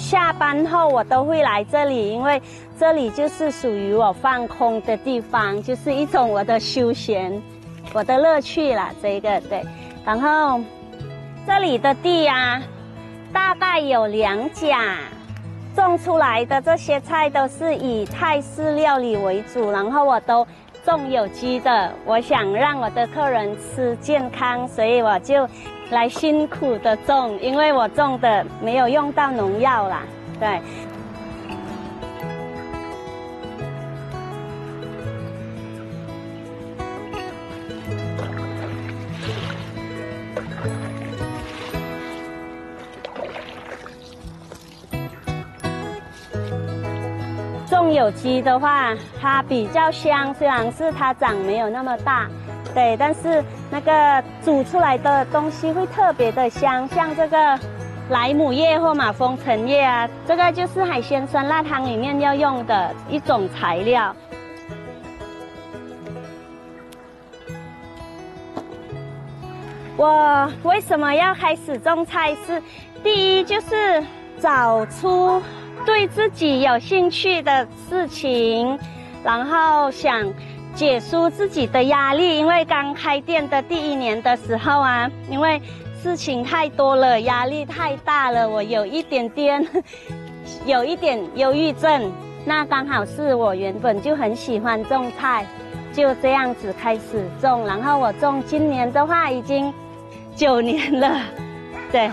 下班后我都会来这里，因为这里就是属于我放空的地方，就是一种我的休闲，我的乐趣啦。这个对，然后这里的地啊，大概有2甲，种出来的这些菜都是以泰式料理为主，然后我都种有机的，我想让我的客人吃健康，所以我就来辛苦的种，因为我种的没有用到农药啦，对。种有机的话，它比较香，虽然是它长没有那么大。对，但是那个煮出来的东西会特别的香，像这个莱姆叶或马蜂橙叶啊，这个就是海鲜酸辣汤里面要用的一种材料。我为什么要开始种菜？是第一就是找出对自己有兴趣的事情，然后想解除自己的压力，因为刚开店的第1年的时候啊，因为事情太多了，压力太大了，我有一点忧郁症。那刚好是我原本就很喜欢种菜，就这样子开始种。然后我种今年的话已经9年了，对。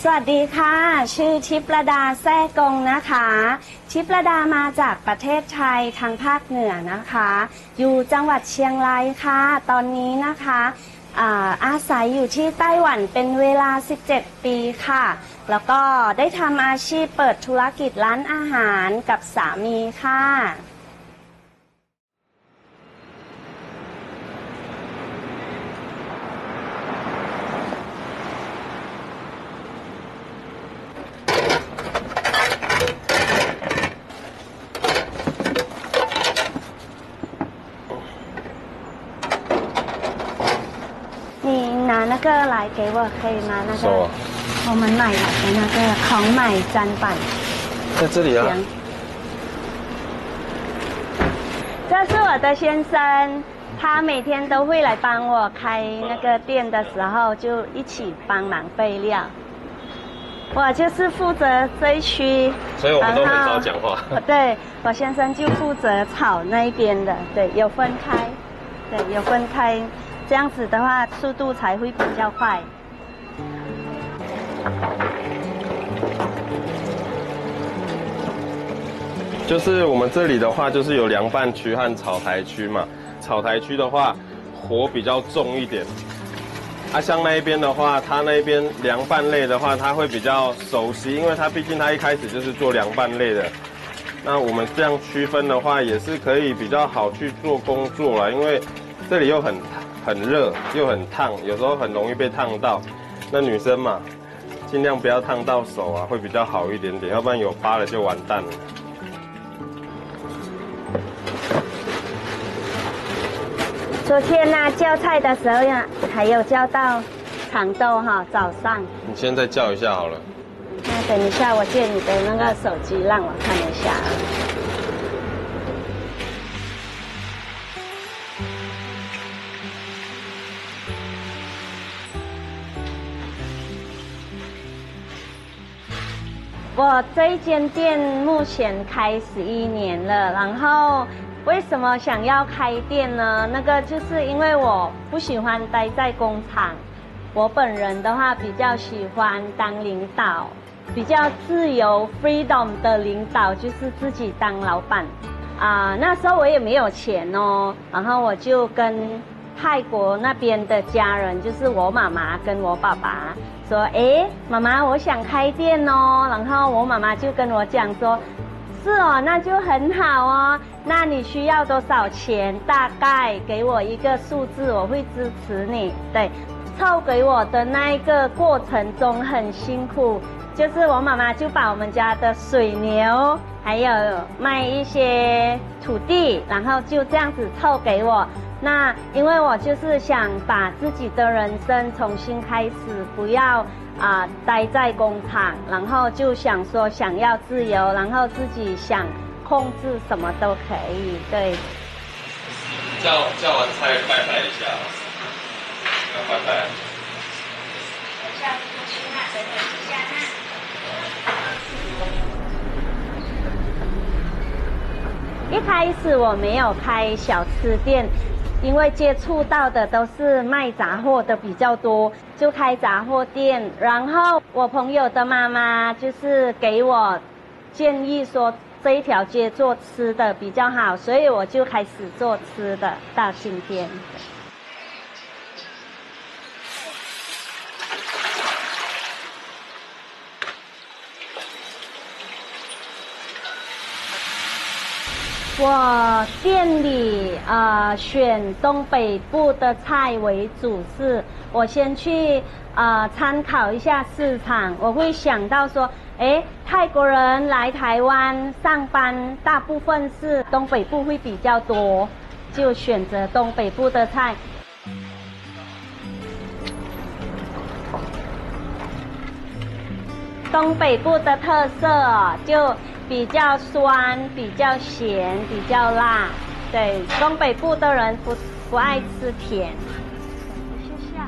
สวัสดีค่ะชื่อทิพระดาแซ่กงนะคะทิพระดามาจากประเทศไทยทางภาคเหนือนะคะอยู่จังหวัดเชียงรายค่ะตอนนี้นะคะอาศัยอยู่ที่ไต้หวันเป็นเวลา17 ปีค่ะแล้วก็ได้ทำอาชีพเปิดธุรกิจร้านอาหารกับสามีค่ะ拿那个来给我可以吗？那个我们买来的那个ของใหม่จานปั่น在这里啊。这是我的先生，他每天都会来帮我开那个店的时候，就一起帮忙备料。我就是负责这一区，所以我们都很少讲话。对，我先生就负责炒那一边的，对，有分开，对，有分开。这样子的话，速度才会比较快。就是我们这里的话，就是有凉拌区和炒台区嘛。炒台区的话，火比较重一点。像那一边的话，它那边凉拌类的话，它会比较熟悉，因为它毕竟它一开始就是做凉拌类的。那我们这样区分的话，也是可以比较好去做工作啦，因为这里又很热又很烫，有时候很容易被烫到。那女生嘛，尽量不要烫到手啊，会比较好一点点，要不然有疤了就完蛋了。昨天呢，叫菜的时候呀，还有叫到长豆哈，早上。你现在叫一下好了。那等一下，我借你的那个手机让我看一下。我这一间店目前开11年了，然后为什么想要开店呢？那个就是因为我不喜欢待在工厂，我本人的话比较喜欢当领导，比较自由 freedom 的领导，就是自己当老板。那时候我也没有钱哦，然后我就跟泰国那边的家人，就是我妈妈跟我爸爸说，妈妈，我想开店哦。然后我妈妈就跟我讲说，是哦，那就很好哦。那你需要多少钱？大概给我一个数字，我会支持你。对，凑给我的那一个过程中很辛苦，就是我妈妈就把我们家的水牛，还有卖一些土地，然后就这样子凑给我。那因为我就是想把自己的人生重新开始，不要待在工厂，然后就想说想要自由，然后自己想控制什么都可以。对。叫完菜拜拜一下，要拜拜。一开始我没有开小吃店，因为接触到的都是卖杂货的比较多，就开杂货店。然后我朋友的妈妈就是给我建议说这一条街做吃的比较好，所以我就开始做吃的，到今天。我店里选东北部的菜为主，是我先去参考一下市场，我会想到说，泰国人来台湾上班，大部分是东北部会比较多，就选择东北部的菜。东北部的特色就比较酸、比较咸、比较辣。对，东北部的人不爱吃甜。谢谢。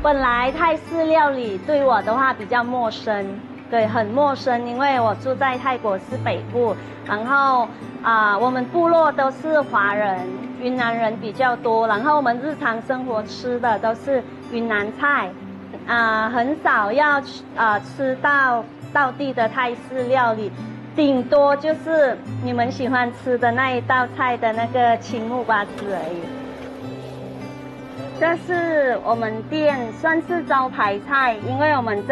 本来泰式料理对我的话比较陌生，对，很陌生，因为我住在泰国是北部，然后我们部落都是华人，云南人比较多，然后我们日常生活吃的都是云南菜。很少要吃到道地的泰式料理，顶多就是你们喜欢吃的那一道菜的那个青木瓜丝而已。这是我们店算是招牌菜，因为我们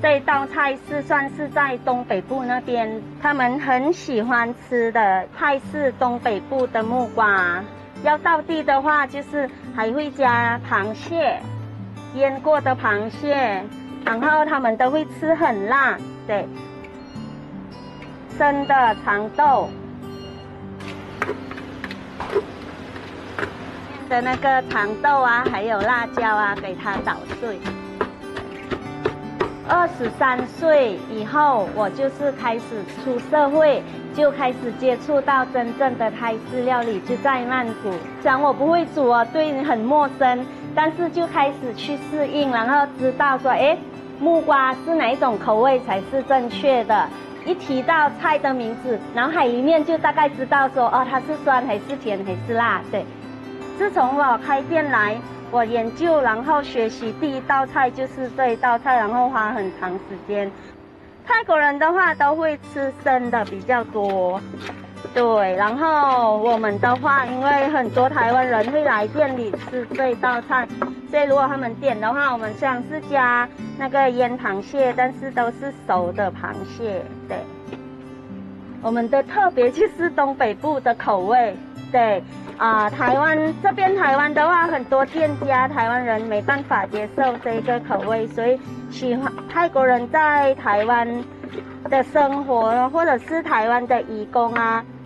这一道菜是算是在东北部那边他们很喜欢吃的泰式东北部的木瓜。要道地的话，就是还会加螃蟹。腌过的螃蟹，然后他们都会吃很辣，对。生的长豆的那个长豆还有辣椒给它捣碎。23岁以后，我就是开始出社会，就开始接触到真正的泰式料理，就在曼谷。讲我不会煮对你很陌生，但是就开始去适应，然后知道说，木瓜是哪一种口味才是正确的。一提到菜的名字，脑海里面就大概知道说，它是酸还是甜还是辣。对，自从我开店来，我研究然后学习第一道菜就是这一道菜，然后花很长时间。泰国人的话都会吃生的比较多，对，然后我们的话，因为很多台湾人会来店里吃这一道菜，所以如果他们点的话，我们虽然是加那个腌螃蟹，但是都是熟的螃蟹。对，我们的特别就是东北部的口味。对，台湾的话，很多店家台湾人没办法接受这个口味，所以喜欢泰国人在台湾的生活，或者是台湾的移工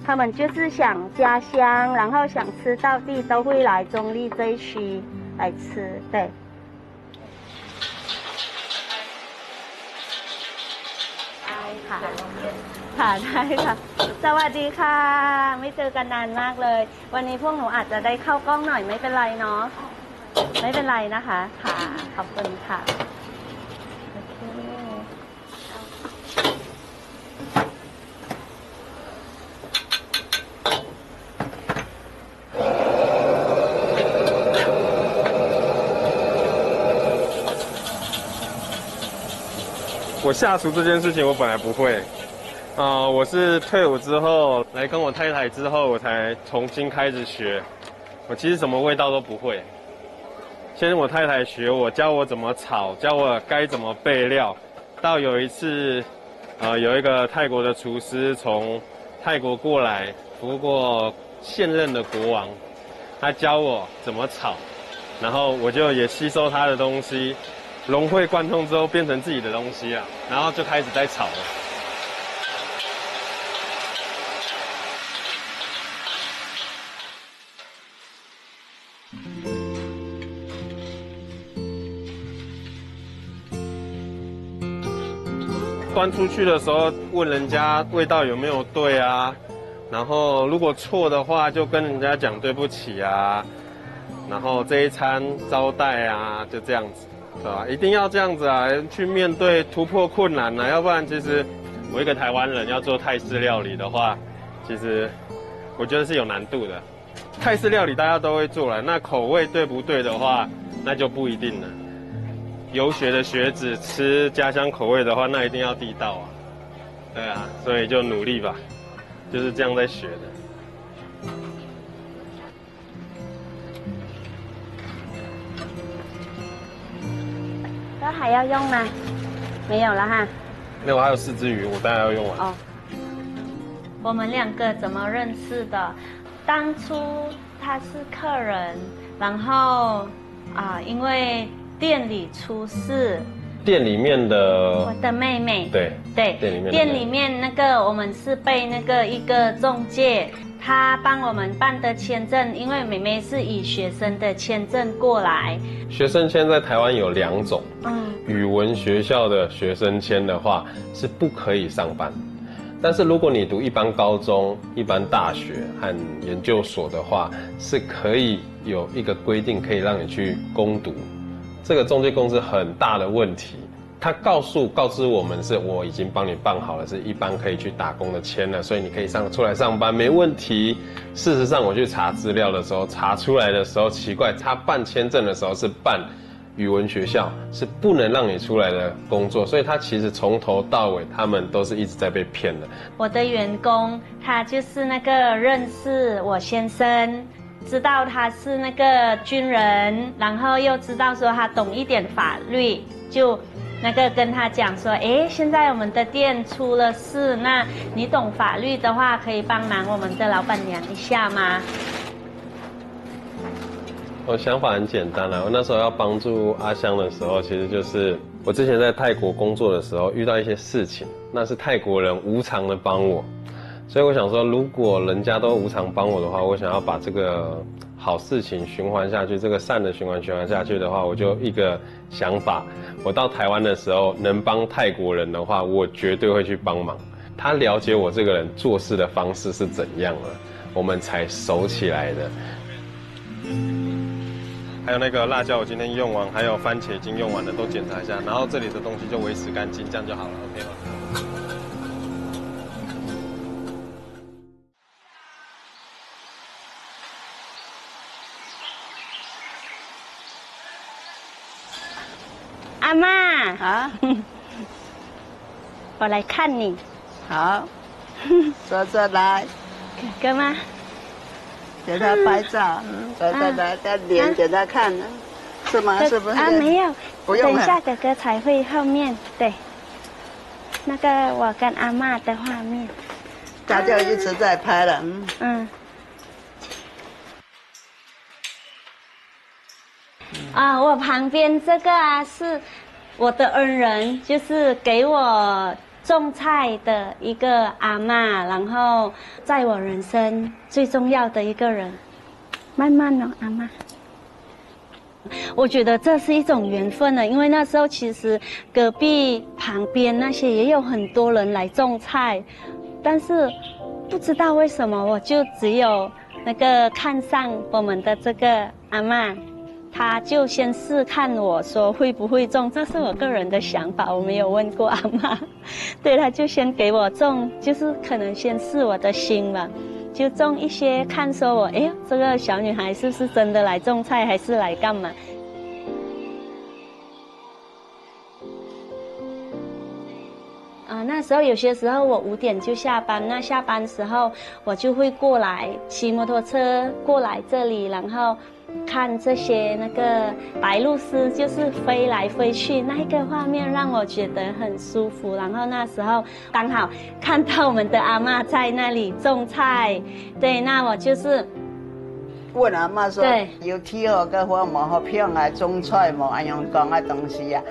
他们就是想家乡，然后想吃道地，都会来中立这一区来吃。对。ค่ะได้ค่ะสวัสดีค่ะไม่เจอกันนานมากเลยวันนี้พวกหนูอาจจะได้เข้ากล้องหน่อยไม่เป็นไรเนาะไม่เป็นไรนะคะค่ะขอบคุณค่ะโอเค我下厨这件事情我本来不会。我是退伍之后来跟我太太之后，我才重新开始学。我其实什么味道都不会，先我太太学我，教我怎么炒，教我该怎么备料。到有一次，有一个泰国的厨师从泰国过来，服过现任的国王，他教我怎么炒，然后我就也吸收他的东西，融会贯通之后变成自己的东西了，然后就开始在炒了。端出去的时候问人家味道有没有对啊，然后如果错的话就跟人家讲对不起啊，然后这一餐招待啊，就这样子，对吧？一定要这样子啊，去面对突破困难啊，要不然其实我一个台湾人要做泰式料理的话，其实我觉得是有难度的。泰式料理大家都会做了，那口味对不对的话，那就不一定了。游学的学子吃家乡口味的话，那一定要地道啊，对啊，所以就努力吧，就是这样在学的。这还要用吗？没有了哈。那我还有4只鱼，我当然要用完。哦。我们2个怎么认识的？当初他是客人，然后因为店里出事，店里面的我的妹妹，对，店里面那个我们是被那个一个中介，他帮我们办的签证，因为妹妹是以学生的签证过来。学生签在台湾有2种，语文学校的学生签的话是不可以上班，但是如果你读一般高中、一般大学和研究所的话，是可以有一个规定可以让你去攻读。这个中介公司很大的问题，他告知我们是我已经帮你办好了，是一般可以去打工的签了，所以你可以出来上班没问题。事实上我去查资料的时候，查出来的时候奇怪，他办签证的时候是办语文学校，是不能让你出来的工作，所以他其实从头到尾他们都是一直在被骗的。我的员工他就是那个认识我先生，知道他是那个军人，然后又知道说他懂一点法律，就那个跟他讲说，现在我们的店出了事，那你懂法律的话，可以帮忙我们的老板娘一下吗？我想法很简单啦，我那时候要帮助阿香的时候，其实就是我之前在泰国工作的时候遇到一些事情，那是泰国人无偿的帮我。所以我想说，如果人家都无偿帮我的话，我想要把这个好事情循环下去，这个善的循环下去的话，我就一个想法，我到台湾的时候能帮泰国人的话，我绝对会去帮忙。他了解我这个人做事的方式是怎样了，我们才熟起来的。还有那个辣椒我今天用完，还有番茄已经用完了，都检查一下，然后这里的东西就维持干净，这样就好了 ，OK 吗？阿嬷啊，我来看你。好，坐来。哥哥吗？给他拍照，来，脸给他看，是吗？是不是？没有，不用了。等一下哥哥才会后面，对。那个我跟阿嬷的画面，他就一直在拍了，我旁边这个是我的恩人，就是给我种菜的一个阿嬷，然后在我人生最重要的一个人。慢慢哦，阿嬷。我觉得这是一种缘分了，因为那时候其实隔壁旁边那些也有很多人来种菜，但是不知道为什么我就只有那个看上我们的这个阿嬷。他就先试看我说会不会种，这是我个人的想法，我没有问过阿嬷。对，他就先给我种，就是可能先试我的心吧，就种一些，看说我这个小女孩是不是真的来种菜，还是来干嘛？那时候有些时候我5点就下班，那下班时候我就会过来骑摩托车过来这里，然后看这些那个白鹭鸶就是飞来飞去，那一个画面让我觉得很舒服。然后那时候刚好看到我们的阿嬷在那里种菜，对，那我就是问阿嬷说对，有天好个火无好평啊，种菜无安样讲啊东西啊，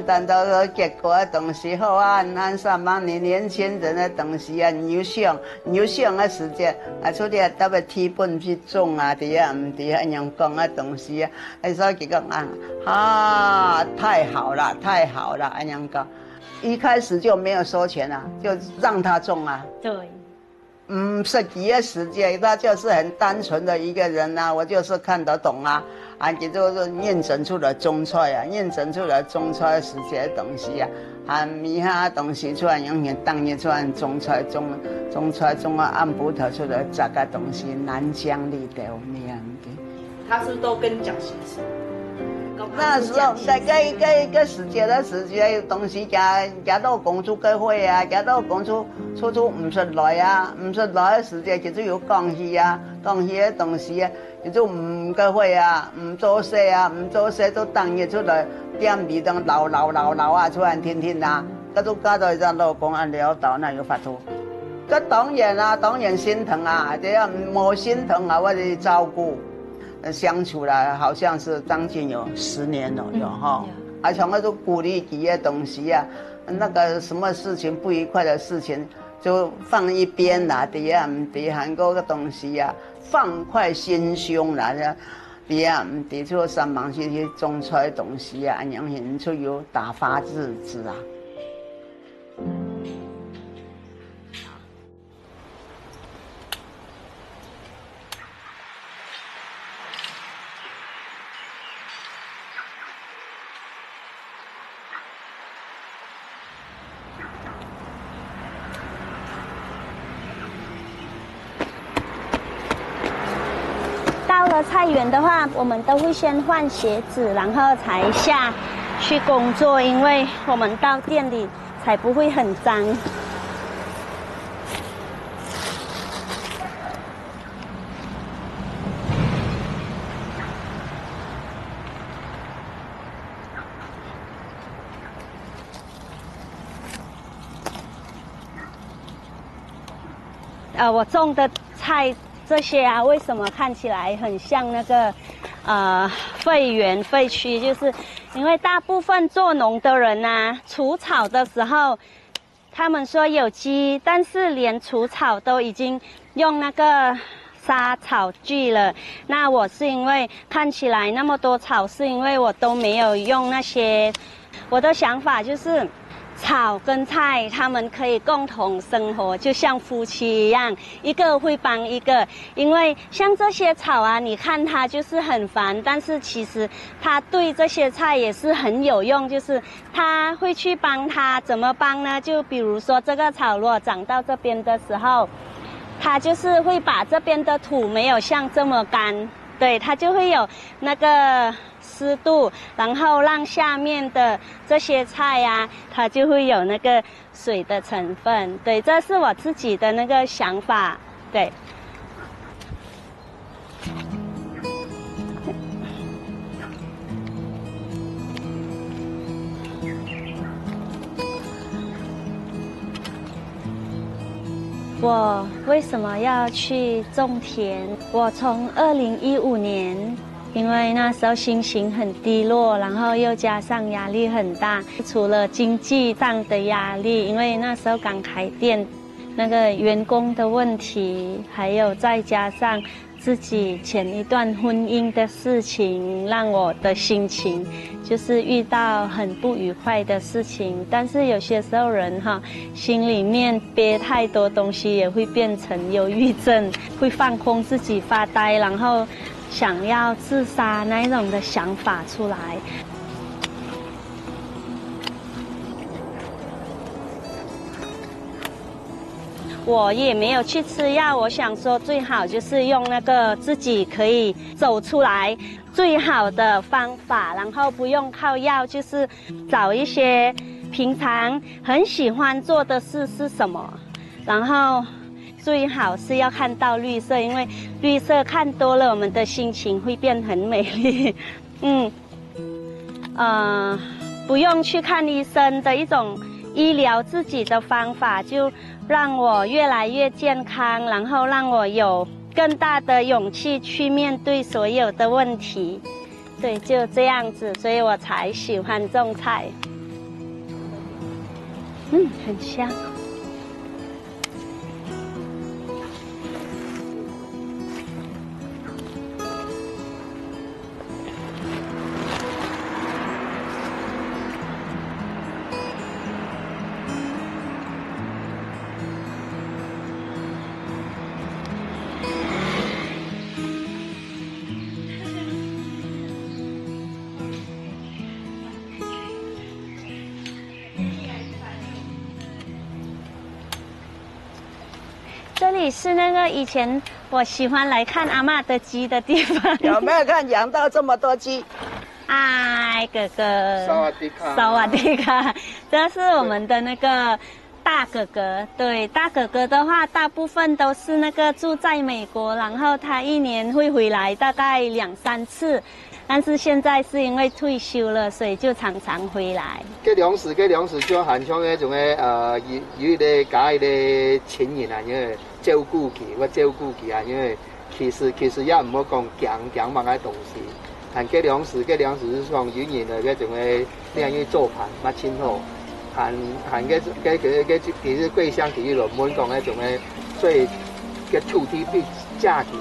等到结果啊东西好啊，按300年轻人的东西啊，牛想的时间啊，出来特别天本去种啊，伫啊唔伫安样讲啊东西啊，所以就讲啊，太好了，太好了，安样讲，一开始就没有收钱啊，就让他种啊。对。是几个时间，他就是很单纯的一个人啊，我就是看得懂啊，也就是验证出了种菜啊，验证出了种菜时节的东西啊，米哈东西出来，永远当年出来种菜种啊，按不头出来这个东西南疆里头那样的。他是不是都跟你讲形式？那时候在个时节的东西，家到公主个会啊，家到公主初唔出来啊，唔出来的时节就有讲戏啊，讲戏的东西啊，就唔个会啊，唔做事啊，唔做事都当日出来点味当老啊，出来天啊，嗰都搞到一老公按了到那有法度。个当然心疼啊，这样冇心疼啊，我就照顾。相处了好像是将近有10年了，有哈，而且我都鼓励几个东西啊，那个什么事情不愉快的事情就放一边啦，底下唔底韩国的东西啊，放快心胸啦，底下唔底出3忙去种出来东西啊，让人就有打发日子啊。到了菜园的话，我们都会先换鞋子，然后才下去工作，因为我们到店里才不会很脏。我种的菜这些啊，为什么看起来很像那个废园废墟？就是因为大部分做农的人啊，除草的时候，他们说有机，但是连除草都已经用那个杀草剂了。那我是因为看起来那么多草，是因为我都没有用那些。我的想法就是，草跟菜他们可以共同生活，就像夫妻一样，一个会帮一个。因为像这些草啊，你看它就是很烦，但是其实它对这些菜也是很有用，就是它会去帮它。怎么帮呢？就比如说这个草如果长到这边的时候，它就是会把这边的土没有像这么干，对，它就会有那个湿度，然后让下面的这些菜啊，它就会有那个水的成分。对，这是我自己的那个想法。对。我为什么要去种田？我从2015年。因为那时候心情很低落，然后又加上压力很大，除了经济上的压力，因为那时候刚开店，那个员工的问题，还有再加上自己前一段婚姻的事情，让我的心情就是遇到很不愉快的事情。但是有些时候人心里面憋太多东西，也会变成忧郁症，会放空自己发呆，然后想要自杀那一种的想法出来。我也没有去吃药，我想说最好就是用那个自己可以走出来最好的方法，然后不用靠药，就是找一些平常很喜欢做的事是什么，然后最好是要看到绿色，因为绿色看多了，我们的心情会变很美丽。不用去看医生的一种医疗自己的方法，就让我越来越健康，然后让我有更大的勇气去面对所有的问题。对，就这样子，所以我才喜欢种菜。很香。这里是那个以前我喜欢来看阿嬷的鸡的地方。有没有看养到这么多鸡？哎，哥哥，萨瓦迪卡，萨瓦迪卡，这是我们的那个大哥哥。对，大哥哥的话，大部分都是那个住在美国，然后他一年会回来大概2、3次。但是现在是因为退休了，所以就常常回来。这粮食就很像那种有的家的亲人啊，因为照顾佢，我照顾佢啊，因为其实也唔好讲强某个东西，但这粮食是从远远的那种的那样做盘，乜清楚，含其实桂香其实我们讲那种的最个土地比价钱。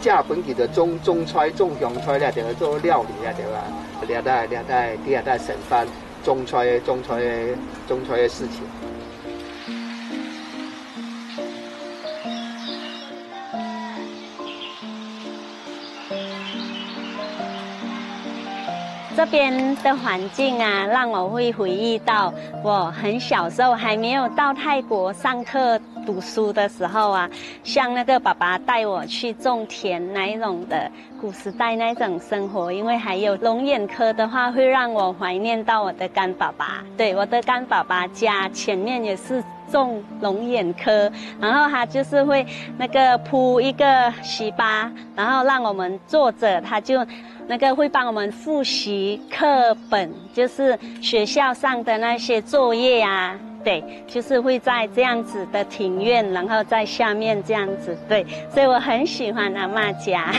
架本地的种菜、种香菜咧，就去做料理啊，对吧？咧在省饭种菜的事情。这边的环境啊，让我会回忆到我很小时候还没有到泰国上课读书的时候啊，像那个爸爸带我去种田那一种的古时代那种生活，因为还有龙眼科的话，会让我怀念到我的干爸爸。对，我的干爸爸家前面也是种龙眼科，然后他就是会那个铺一个席吧，然后让我们坐着，他就那个会帮我们复习课本，就是学校上的那些作业啊。对，就是会在这样子的庭院，然后在下面这样子。对，所以我很喜欢阿嬷家。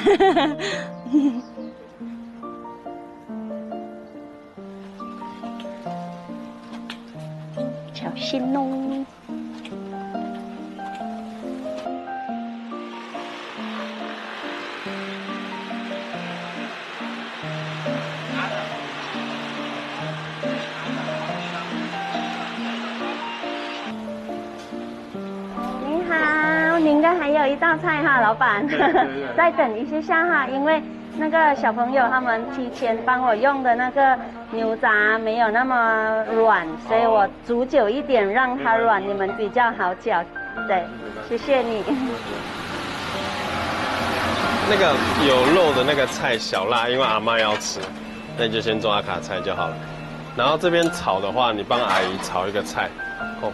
小心哦。应该还有一道菜哈，老板，再等一下哈，因为那个小朋友他们提前帮我用的那个牛杂没有那么软，所以我煮久一点让它软，你们比较好嚼。对，谢谢你。那个有肉的那个菜小辣，因为阿妈要吃，那你就先做阿卡菜就好了。然后这边炒的话，你帮阿姨炒一个菜，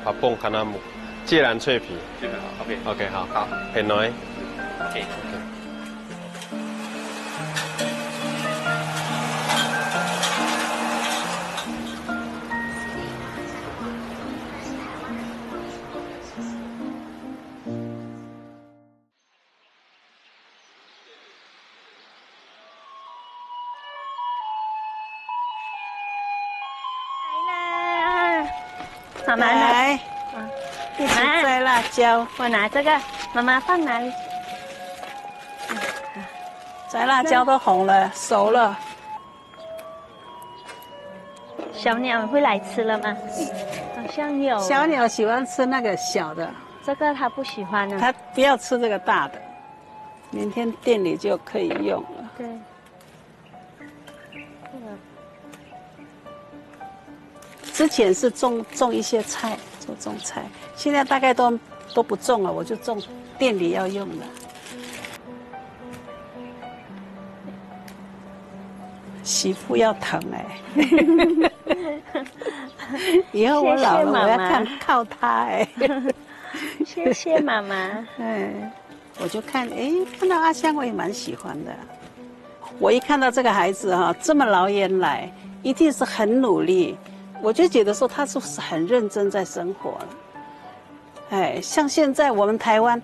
帕蹦卡纳姆。芥蓝脆皮，这个好 ，OK， 好，很浓 ，OK。来了，妈妈来。一起摘辣椒，我拿这个，妈妈放哪里？摘辣椒都红了，熟了。小鸟会来吃了吗？好像有。小鸟喜欢吃那个小的，这个它不喜欢呢。它不要吃这个大的，明天店里就可以用了。对。之前是种一些菜。种菜，现在大概都不种了，我就种店里要用的。媳妇要疼哎，以后我老了我要靠她哎。谢谢妈妈。我就看到阿香我也蛮喜欢的。我一看到这个孩子哈，这么老远来，一定是很努力。我就觉得说他是不是很认真在生活了？像现在我们台湾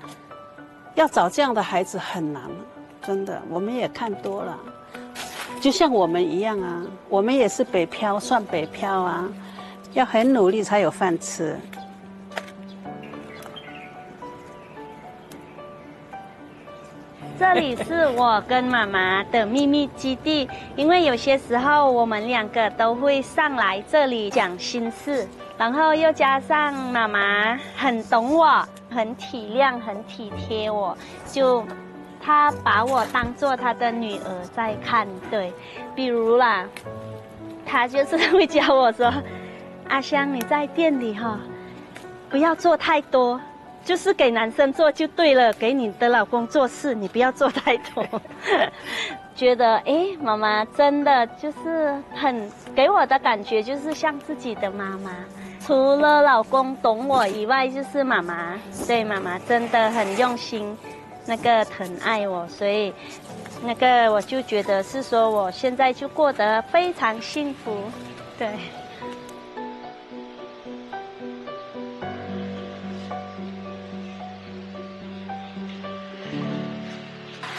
要找这样的孩子很难，真的，我们也看多了。就像我们一样啊，我们也是北漂，算北漂啊，要很努力才有饭吃。这里是我跟妈妈的秘密基地，因为有些时候我们两个都会上来这里讲心事，然后又加上妈妈很懂我，很体谅，很体贴我，就她把我当做她的女儿在看。对，比如啦，她就是会教我说：“阿香，你在店里哈，不要做太多。”就是给男生做就对了，给你的老公做事，你不要做太多。觉得妈妈真的就是很给我的感觉，就是像自己的妈妈。除了老公懂我以外，就是妈妈。对，妈妈真的很用心，疼爱我，所以我就觉得是说我现在就过得非常幸福。对。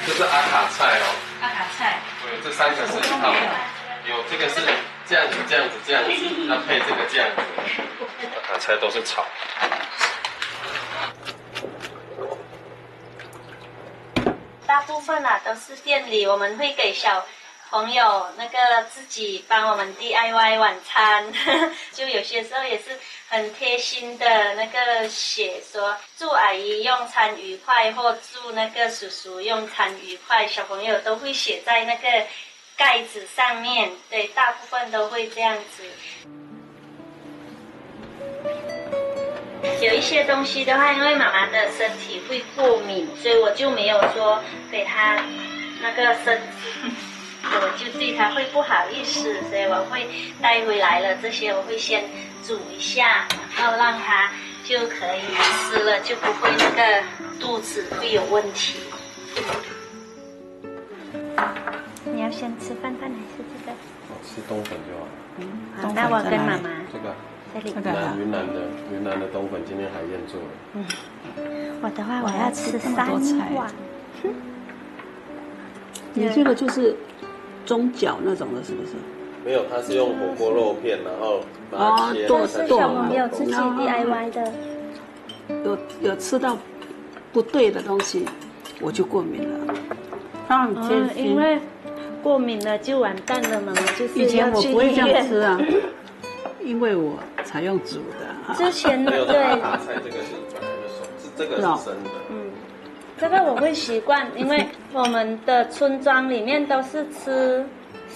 这是阿卡菜哦，阿卡菜，对，这3个是一套，有这个是这样子，这样子，这样子，那配这个这样子，阿卡菜都是炒。大部分都是店里，我们会给小朋友自己帮我们 DIY 晚餐，就有些时候也是很贴心的写说祝阿姨用餐愉快，或祝叔叔用餐愉快，小朋友都会写在盖子上面。对，大部分都会这样子。有一些东西的话，因为妈妈的身体会过敏，所以我就没有说给她生吃。我就对他会不好意思，所以我会带回来了这些，我会先煮一下，然后让他就可以吃了，就不会肚子会有问题。你要先吃饭还是这个？吃冬粉就好。好，那我跟妈妈这个这里。云南的冬粉今天海燕做的。我的话我要吃3碗。你这个就是中角那种的，是不是？没有，它是用火锅肉片，然后把它切。都是小朋友自己 DIY 的。有吃到不对的东西，我就过敏了。它很艰辛。因为过敏了就完蛋了嘛，就是以前我不会这样吃啊，因为我采用煮的。之前对。阿卡菜这个是本来就熟，这个是生的。这个我会习惯，因为我们的村庄里面都是吃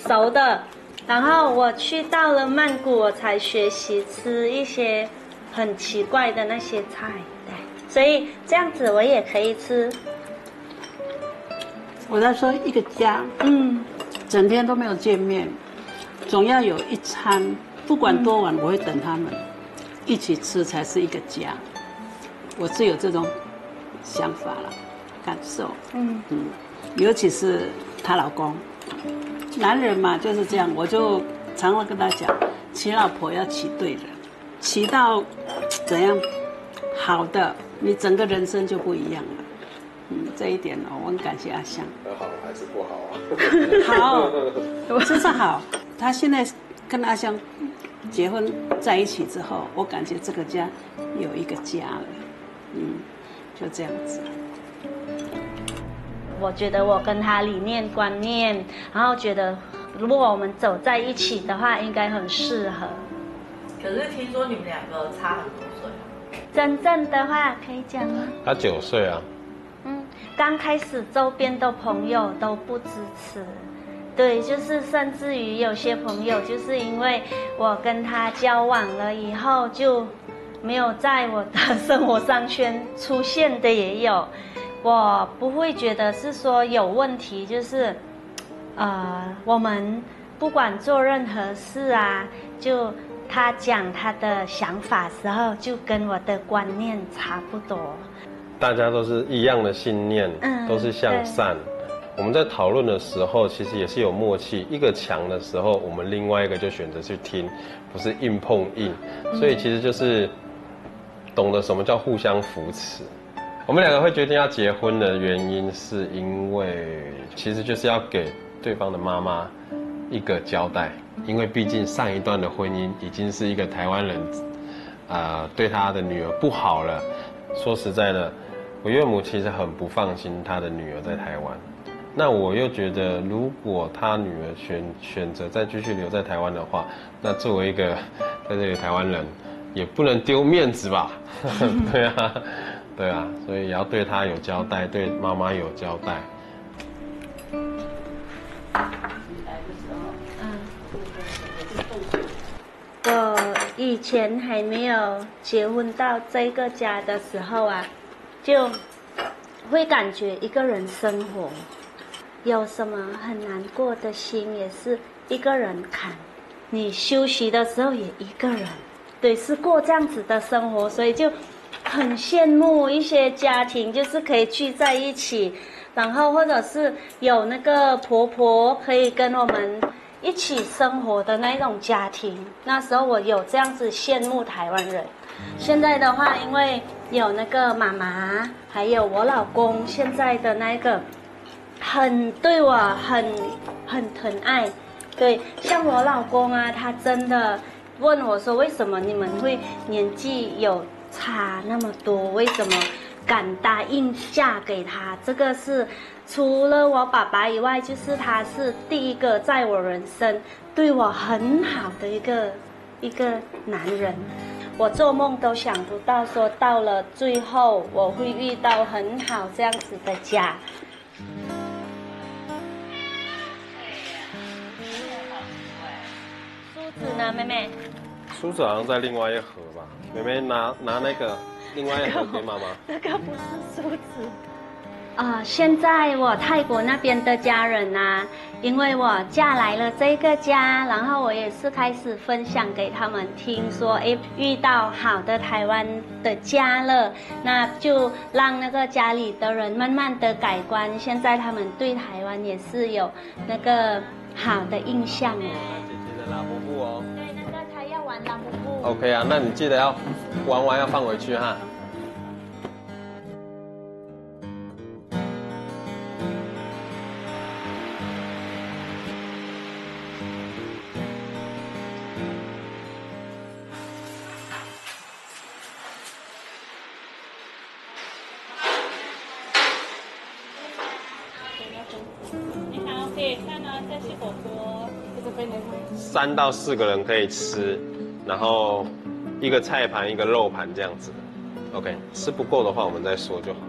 熟的，然后我去到了曼谷，我才学习吃一些很奇怪的那些菜，对，所以这样子我也可以吃。我在说一个家，整天都没有见面，总要有一餐，不管多晚，我会等他们一起吃才是一个家。我是有这种想法了。感受，尤其是她老公，男人嘛就是这样，我就常常跟他讲，娶老婆要娶对人，娶到怎样好的，你整个人生就不一样了。这一点我很感谢阿香。好还是不好啊？好，真是好。他现在跟阿香结婚在一起之后，我感觉这个家有一个家了，就这样子。我觉得我跟他理念观念，然后觉得如果我们走在一起的话，应该很适合。可是听说你们两个差很多岁。真正的话可以讲吗？他9岁啊。刚开始周边的朋友都不支持，对，就是甚至于有些朋友就是因为我跟他交往了以后，就没有在我的生活商圈出现的也有。我不会觉得是说有问题，就是我们不管做任何事啊，就他讲他的想法时候，就跟我的观念差不多。大家都是一样的信念，都是向善。我们在讨论的时候，其实也是有默契。一个强的时候，我们另外一个就选择去听，不是硬碰硬。所以其实就是懂得什么叫互相扶持。我们两个会决定要结婚的原因，是因为其实就是要给对方的妈妈一个交代，因为毕竟上一段的婚姻已经是一个台湾人，对他的女儿不好了。说实在的，我岳母其实很不放心他的女儿在台湾。那我又觉得，如果他女儿选择再继续留在台湾的话，那作为一个在这里台湾人，也不能丢面子吧？对啊，对啊，所以也要对他有交代，对妈妈有交代。我以前还没有结婚到这个家的时候啊，就会感觉一个人生活有什么很难过的心，也是一个人扛。你休息的时候也一个人，对，是过这样子的生活，所以就很羡慕一些家庭，就是可以聚在一起，然后或者是有那个婆婆可以跟我们一起生活的那种家庭。那时候我有这样子羡慕台湾人。现在的话，因为有那个妈妈，还有我老公，现在的那个对我很疼爱。对，像我老公啊，他真的问我说，为什么你们会年纪有差那么多，为什么敢答应嫁给他？这个是除了我爸爸以外，就是他是第一个在我人生对我很好的一个男人。我做梦都想不到说到了最后我会遇到很好这样子的家。梳子呢，妹妹？梳子好像在另外一盒吧？妹妹拿那个另外一盒给妈妈。这个不是梳子。现在我泰国那边的家人啊，因为我嫁来了这个家，然后我也是开始分享给他们听说，遇到好的台湾的家了，那就让那个家里的人慢慢的改观，现在他们对台湾也是有那个好的印象了。姐姐的拉布布哦。对，那个他要玩拉布布。OK 啊，那你记得要玩完要放回去哈。你好，可以看到这是火锅，这是3到4个人可以吃，然后一个菜盘一个肉盘这样子。OK， 吃不够的话我们再说就好。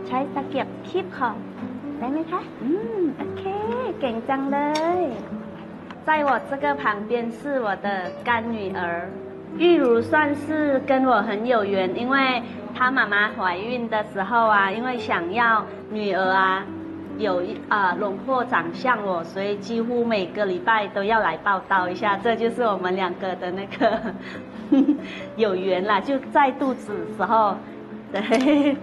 ใช้ตะเกียบคีบของได้ไหมคะโอเคเก่งจังเลย在我这个旁边是我的干女儿玉如，算是跟我很有缘，因为她妈妈怀孕的时候啊，因为想要女儿啊有轮廓长像我，所以几乎每个礼拜都要来报道一下，这就是我们2个的那个有缘啦，就在肚子的时候，对。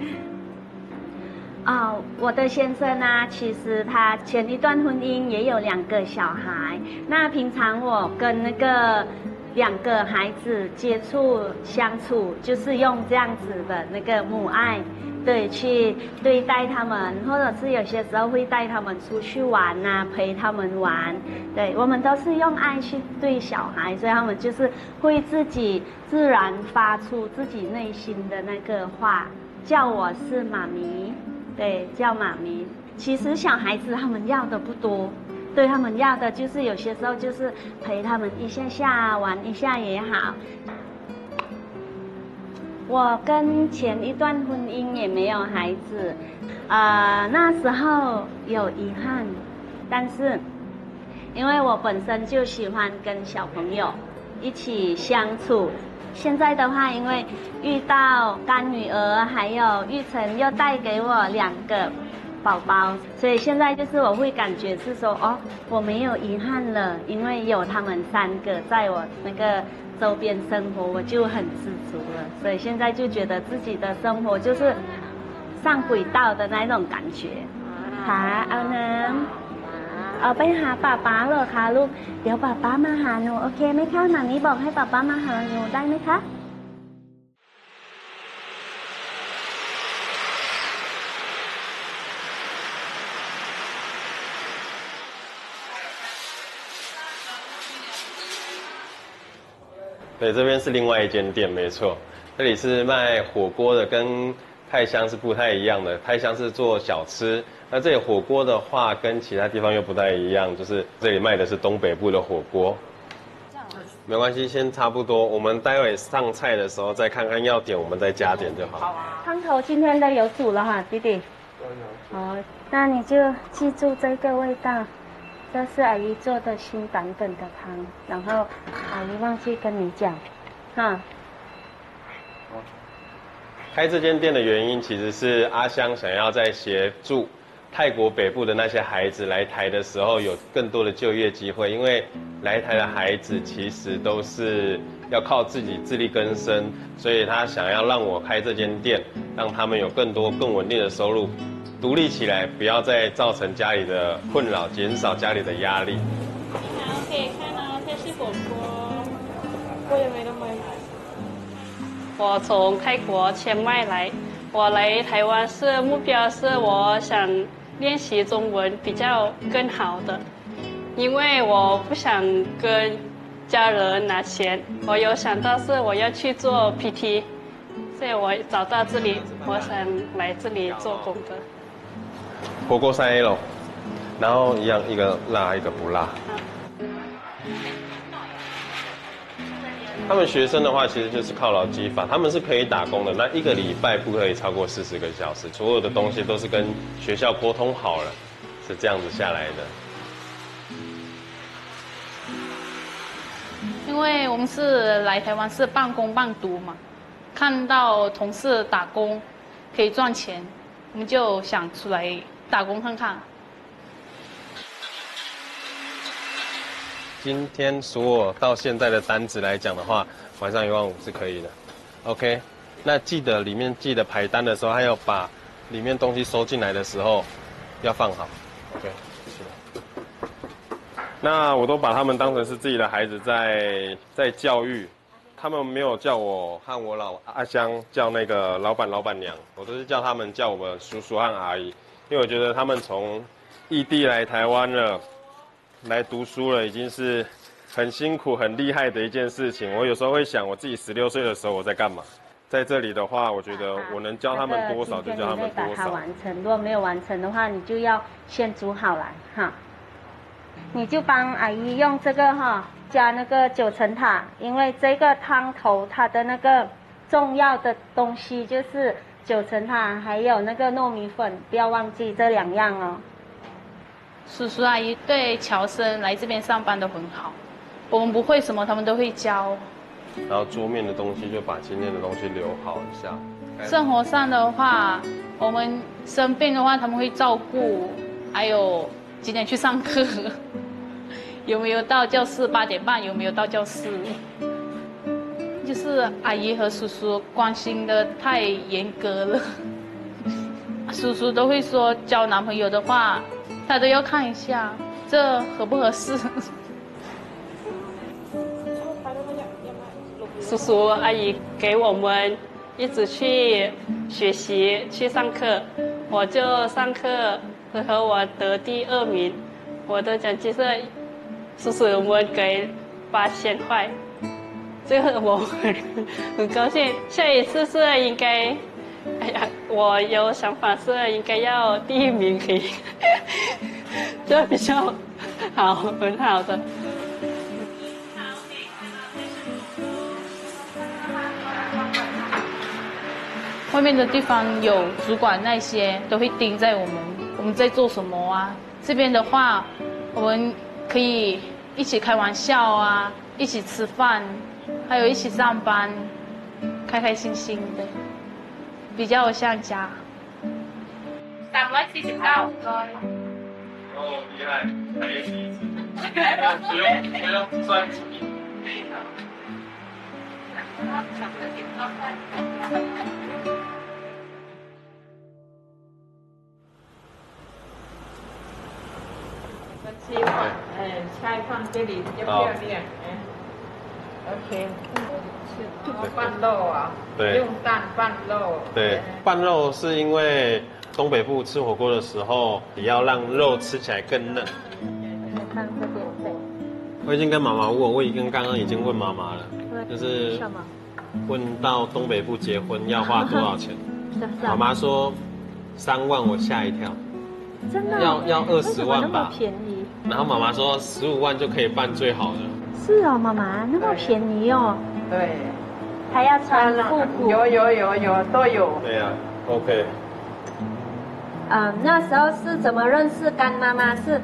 我的先生啊，其实他前一段婚姻也有2个小孩。那平常我跟那个2个孩子接触相处，就是用这样子的那个母爱，对，去对待他们，或者是有些时候会带他们出去玩啊，陪他们玩。对，我们都是用爱去对小孩，所以他们就是会自己自然发出自己内心的那个话，叫我是妈咪。对，叫妈咪。其实小孩子他们要的不多，对，他们要的就是有些时候就是陪他们一下下玩一下也好。我跟前一段婚姻也没有孩子，那时候有遗憾，但是因为我本身就喜欢跟小朋友一起相处。现在的话，因为遇到干女儿，还有玉成又带给我2个宝宝，所以现在就是我会感觉是说，我没有遗憾了，因为有他们3个在我那个周边生活，我就很知足了。所以现在就觉得自己的生活就是上轨道的那种感觉。ค่ะเอาน้ำเอาไปหาป๊าป๊าเหรอคะลูกเดี๋ยวป๊าป๊ามาหาหนูโอเคไหมคะหมามีบอกให้ป๊าป๊ามาหาหนูได้ไหมคะ对，这边是另外一间店，没错。这里是卖火锅的，跟泰香是不太一样的。泰香是做小吃，那这里火锅的话，跟其他地方又不太一样，就是这里卖的是东北部的火锅。没关系，先差不多。我们待会上菜的时候再看看要点，我们再加点就好。汤头今天的有煮了哈，弟弟。好，那你就记住这个味道。这是阿姨做的新版本的汤，然后阿姨忘记跟你讲，哈。开这间店的原因其实是阿香想要在协助泰国北部的那些孩子来台的时候有更多的就业机会，因为来台的孩子其实都是要靠自己自力更生，所以他想要让我开这间店，让他们有更多更稳定的收入，独立起来，不要再造成家里的困扰，减少家里的压力。好，可以看到这是火锅，我也没那么。我从泰国清迈来，我来台湾是目标是我想练习中文比较更好的，因为我不想跟家人拿钱，我有想到是我要去做 PT， 所以我找到这里，我想来这里做工的。火锅3A 咯，然后一样，一个辣，一个不辣。他们学生的话，其实就是靠劳基法，他们是可以打工的。那一个礼拜不可以超过40个小时，所有的东西都是跟学校沟通好了，是这样子下来的。因为我们是来台湾是半工半读嘛，看到同事打工可以赚钱，我们就想出来打工看看。今天所有到现在的单子来讲的话，晚上15000是可以的。OK， 那记得里面记得排单的时候，还有把里面东西收进来的时候要放好。OK， 谢谢。那我都把他们当成是自己的孩子在教育，他们没有叫我和我老阿香叫那个老板老板娘，我都是叫他们叫我们叔叔和阿姨，因为我觉得他们从异地来台湾了。来读书了，已经是很辛苦、很厉害的一件事情。我有时候会想，我自己16岁的时候我在干嘛？在这里的话，我觉得我能教他们多少就教他们多少。把它完成，如果没有完成的话，你就要先煮好来哈。你就帮阿姨用这个哈加那个9层塔，因为这个汤头它的那个重要的东西就是9层塔，还有那个糯米粉，不要忘记这2样哦。叔叔阿姨对侨生来这边上班都很好，我们不会什么他们都会教。然后桌面的东西就把今天的东西留好一下。生活上的话，我们生病的话他们会照顾，还有几点去上课，有没有到教室8点半，有没有到教室，就是阿姨和叔叔关心的太严格了。叔叔都会说交男朋友的话。他都要看一下，这合不合适？叔叔阿姨给我们一直去学习去上课，我就上课和我得第2名，我的奖金是叔叔我们给8000块，这个我很高兴。下一次是应该，哎呀，我有想法是应该要第1名可以。这比较好，很好的。外面的地方有主管那些都会盯在我们在做什么啊。这边的话，我们可以一起开玩笑啊，一起吃饭，还有一起上班，开开心心的，比较像家。349。哦，厉害，还有第1次，不用算。希望菜放这里要漂亮，OK。拌肉啊，对，用蛋拌肉。对，拌肉是因为东北部吃火锅的时候，也要让肉吃起来更嫩。看这边对。我已经跟妈妈问，我刚刚已经问妈妈了，就是什么？问到东北部结婚要花多少钱？妈妈说3万，我吓一跳。真的？要20万吧？便宜。然后妈妈说15万就可以办最好的。是哦，妈妈那么便宜哦。对。还要穿复古。有都有。对呀 ，OK。那时候是怎么认识干妈妈？是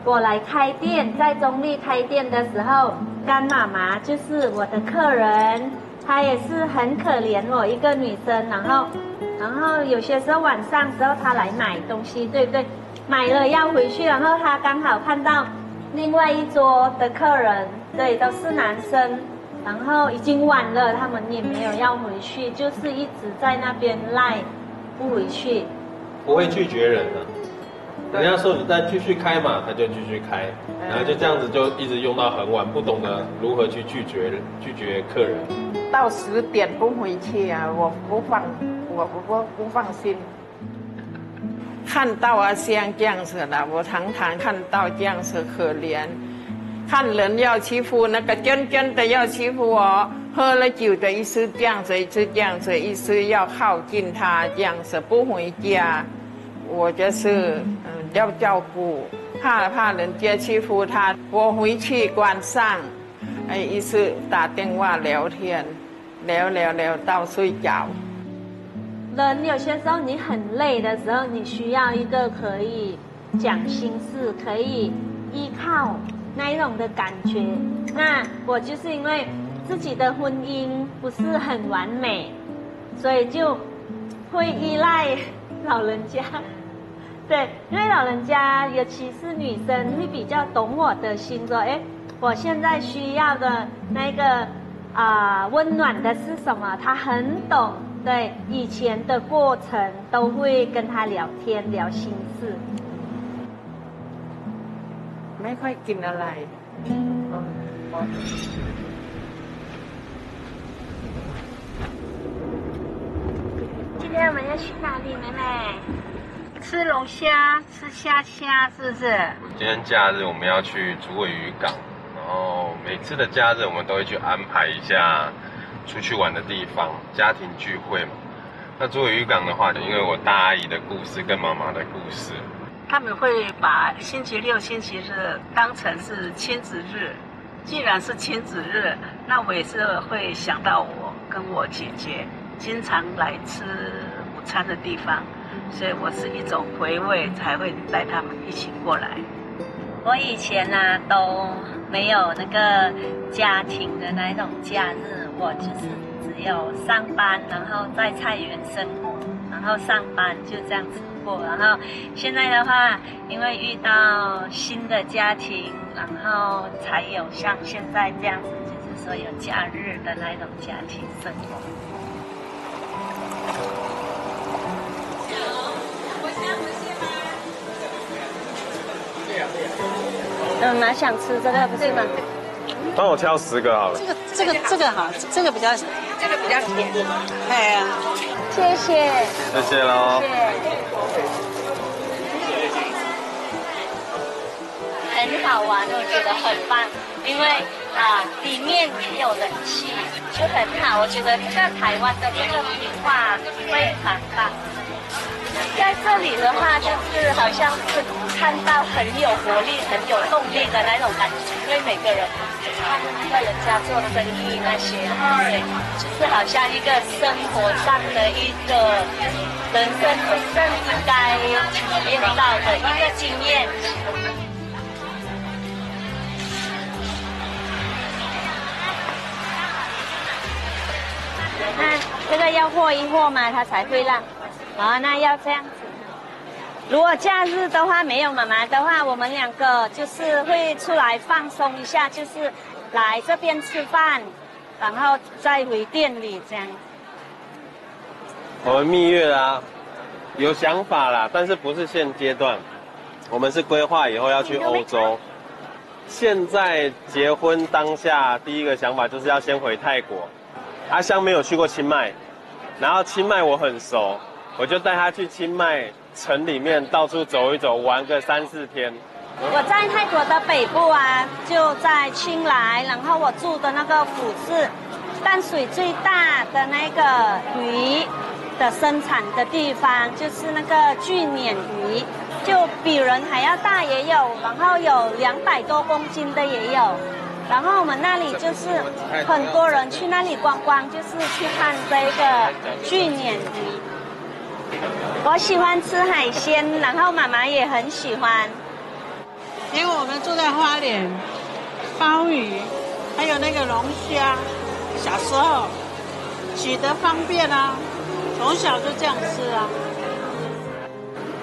我来开店，在中立开店的时候，干妈妈就是我的客人，她也是很可怜我一个女生，然后有些时候晚上时候她来买东西，对不对？买了要回去，然后她刚好看到另外一桌的客人，对，都是男生，然后已经晚了，他们也没有要回去，就是一直在那边赖不回去。不会拒绝人的，人家说你再继续开嘛，他就继续开，然后就这样子就一直用到很晚，不懂得如何去拒绝客人。到10点不回去啊，我不放心。看到啊像这样子的，我常常看到这样子可怜，看人要欺负那个真的要欺负我。喝了酒的一直这样子，一直要靠近他，这样子不回家，我就是要照顾，怕人家欺负他，我回去关上，一直打电话聊天，聊到睡觉。人有些时候你很累的时候，你需要一个可以讲心事、可以依靠那一种的感觉。那我就是因为自己的婚姻不是很完美，所以就会依赖老人家。对，因为老人家尤其是女生会比较懂我的心，说，我现在需要的那个温暖的是什么，他很懂。对，以前的过程都会跟他聊天聊心事。ไม่ค่อยกินอะไร今天我们要去哪里，妹妹？吃龙虾，吃虾，是不是？今天假日我们要去竹尾渔港，然后每次的假日我们都会去安排一下出去玩的地方，家庭聚会嘛。那竹尾渔港的话，因为我大阿姨的故事跟妈妈的故事，他们会把星期六、星期日当成是亲子日。既然是亲子日，那我也是会想到我跟我姐姐经常来吃午餐的地方，所以我是一种回味，才会带他们一起过来。我以前都没有那个家庭的那种假日，我就是只有上班，然后在菜园生活，然后上班就这样子过。然后现在的话，因为遇到新的家庭，然后才有像现在这样子，就是说有假日的那种家庭生活。妈想吃这个不是吗？帮我挑10个好了。这个好，这个比较甜。哎呀，谢谢。谢谢喽。很好玩，我觉得很棒，因为里面也有冷气，就很好。我觉得这个台湾的这个文化非常棒。在这里的话，就是好像是看到很有活力、很有动力的那种感觉，因为每个人他们那个人家做生意那些，对，就是好像一个生活上的一个人生真正应该体验到的一个经验。那这个要和一和嘛，它才会让。那要这样子。如果假日的话，没有妈妈的话，我们2个就是会出来放松一下，就是来这边吃饭，然后再回店里这样。我们蜜月啦，有想法啦，但是不是现阶段，我们是规划以后要去欧洲。现在结婚当下，第一个想法就是要先回泰国。阿香没有去过清迈，然后清迈我很熟。我就带他去清迈城里面到处走一走，玩个3、4天。我在泰国的北部啊，就在清莱，然后我住的那个府是淡水最大的那个鱼的生产的地方，就是那个巨鲶鱼，就比人还要大也有，然后有200多公斤的也有。然后我们那里就是很多人去那里观光，就是去看这个巨鲶鱼。我喜欢吃海鲜，然后妈妈也很喜欢。因为我们住在花莲，鲍鱼还有那个龙虾，小时候取得方便啊，从小就这样吃啊。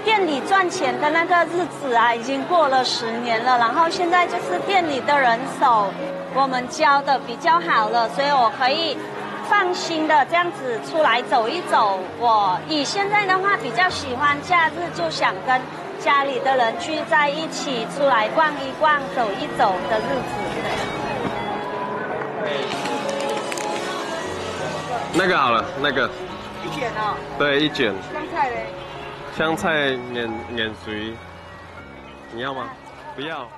店里赚钱的那个日子啊，已经过了10年了。然后现在就是店里的人手，我们教的比较好了，所以我可以放心的这样子出来走一走。我以现在的话比较喜欢假日就想跟家里的人聚在一起，出来逛一逛、走一走的日子。那个好了，那个一卷哦。对，一卷。香菜嘞？香菜碾水，你要吗？不要。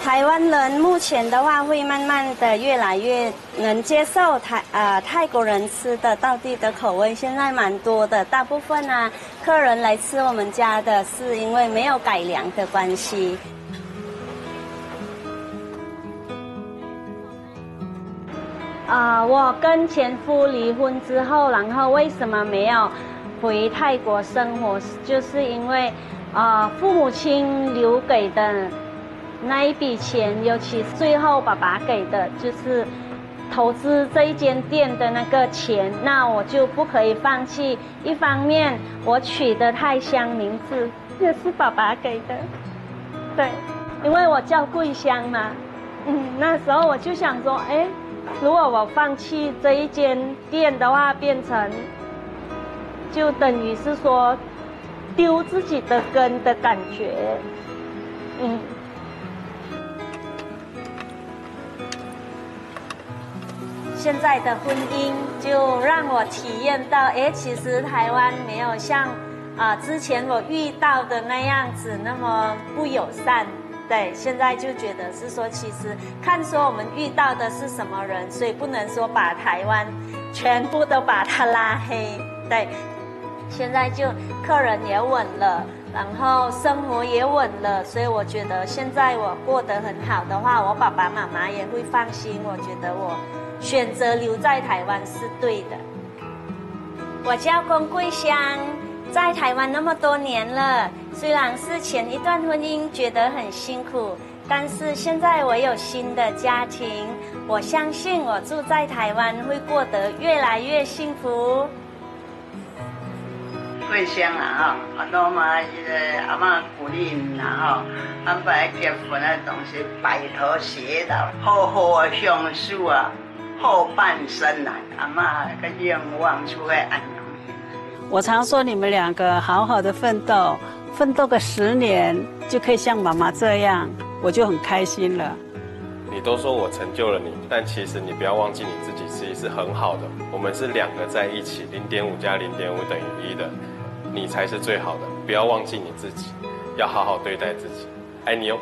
台湾人目前的话，会慢慢的越来越能接受泰国人吃的道地的口味，现在蛮多的。大部分啊，客人来吃我们家的是因为没有改良的关系。我跟前夫离婚之后，然后为什么没有回泰国生活？就是因为父母亲留给的那一笔钱，尤其是最后爸爸给的，就是投资这一间店的那个钱，那我就不可以放弃。一方面，我取的泰香名字也是爸爸给的，对，因为我叫桂香嘛。那时候我就想说，如果我放弃这一间店的话，变成就等于是说丢自己的根的感觉，现在的婚姻就让我体验到，其实台湾没有像之前我遇到的那样子那么不友善。对，现在就觉得是说，其实看说我们遇到的是什么人，所以不能说把台湾全部都把它拉黑。对，现在就客人也稳了，然后生活也稳了，所以我觉得现在我过得很好的话，我爸爸妈妈也会放心。我觉得我选择留在台湾是对的。我叫龚桂香，在台湾那么多年了，虽然是前一段婚姻觉得很辛苦，但是现在我有新的家庭，我相信我住在台湾会过得越来越幸福。桂香啊，很多嘛，阿嬷鼓励你啊，安排结婚的东西白头偕老，好好的享受啊，后半生啊，阿嬷个愿望就会安。我常说你们2个好好的奋斗，奋斗个10年就可以像妈妈这样，我就很开心了。你都说我成就了你，但其实你不要忘记你自己其实是很好的。我们是2个在一起，0.5加0.5等于1的，你才是最好的。不要忘记你自己，要好好对待自己。爱你哦。